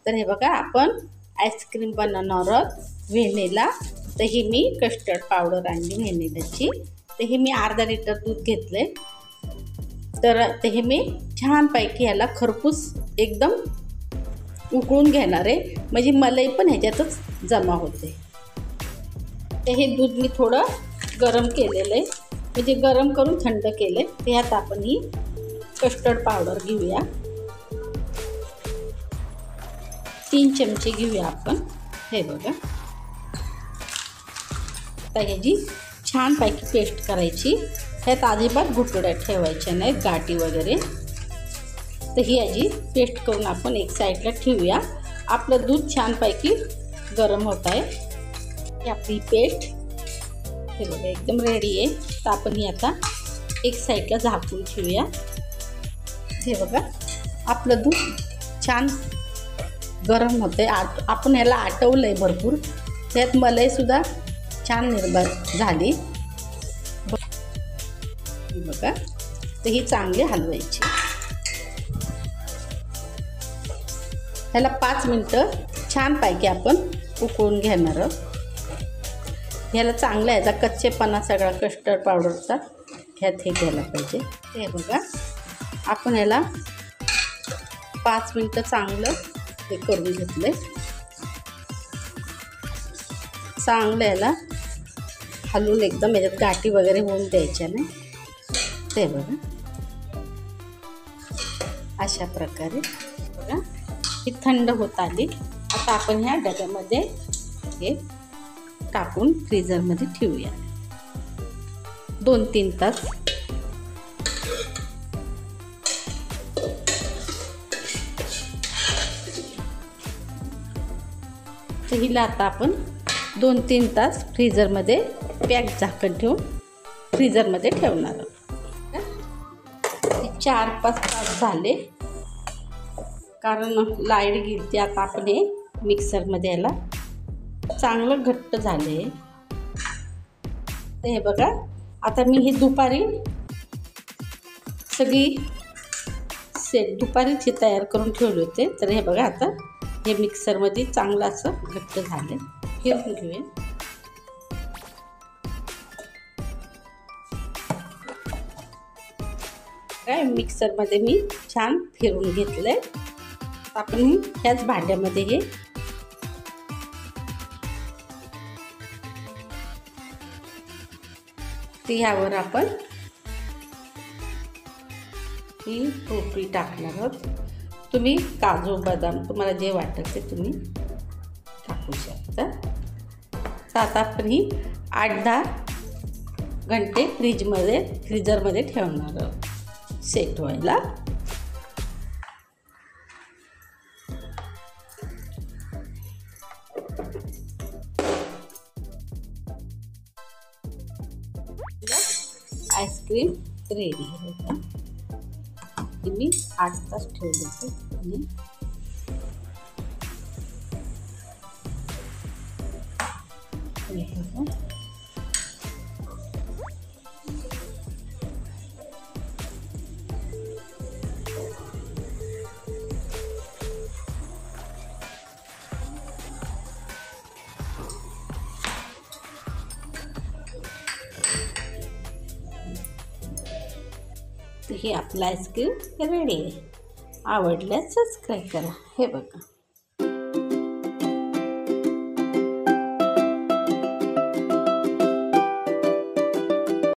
तर हे बघा आपण आईस्क्रीम बनवणार आहोत व्हॅनिला. तर ही मी कस्टर्ड पावडर आणली व्हॅनिलाची. तर हे मी अर्धा लिटर दूध घेतले. तर हे मी छानपैकी ह्याला खरपूस एकदम उकळून घेणार आहे, म्हणजे मलाई पण ह्याच्यातच जमा होते. तर हे दूध मी थोडं गरम केलेलं आहे, म्हणजे गरम करून थंड केले. त्यात आपण ही कस्टर्ड पावडर घेऊया. 3 चमचे घेऊया आपण. हे बघा, तर ह्याची छानपैकी पेस्ट करायची. ह्यात अजिबात गुठळ्या ठेवायच्या नाहीत, गाठी वगैरे. तर ही याची पेस्ट करून आपण एक साईडला ठेवूया. आपलं दूध छानपैकी गरम होत आहे. ही आपली पेस्ट हे बघा एकदम रेडी आहे. तर आपण ही आता एक साईडला झाकून ठेवूया. हे बघा आपलं दूध छान गरम होते. आपण ह्याला आटवलं आहे भरपूर. त्यात मलाईसुद्धा छान निर्माण झाली बघा. तर ही चांगली हलवायची. ह्याला 5 मिनटं छानपैकी आपण उकळून घेणार आहोत. ह्याला चांगला ह्याचा कच्चेपणा सगळा कस्टर्ड पावडरचा ह्यात हे घ्यायला पाहिजे. हे बघा आपण ह्याला 5 मिनटं चांगलं हे करून घेतलं. चांगलं ह्याला हलवून एकदम ह्याच्यात गाठी वगैरे होऊन द्यायच्या नाही. ते बघा अशा प्रकारे बघा ही थंड होत आली. आता आपण ह्या डब्यामध्ये हे टाकून फ्रीजरमध्ये ठेवूया 2-3 तास. तर हिला आता आपण 2-3 तास फ्रीजरमध्ये पॅक झाकण ठेवून फ्रीजरमध्ये ठेवणार आहोत. 4-5 तास झाले, कारण लाईट गेली. आता आपण हे मिक्सरमध्ये याला चांगलं घट्ट झाले. तर हे बघा आता मी हे दुपारी सगळी दुपारीच तयार करून ठेवले होते. तर हे बघा आता हे मिक्सरमध्ये चांगलं असं घट्ट झाले. फिरून घेऊया. काय मिक्सरमध्ये मी छान फिरून घेतलंय. आपण ह्याच भांड्यामध्ये हे ह्यावर आपण ही टोपी टाकणार आहोत. तुम्ही काजू बदाम तुम्हाला जे वाटतं ते तुम्ही टाकू शकता. तर आता आपण ही 8-10 घंटे फ्रीजरमध्ये ठेवणार आहोत सेट व्हायला. आईस्क्रीम रेडी आहे. मी 8 तास ठेवले होते. हे आपलं आईस्क्रीम रेडी आहे. आवडल्यास सबस्क्राईब करा. हे बघा.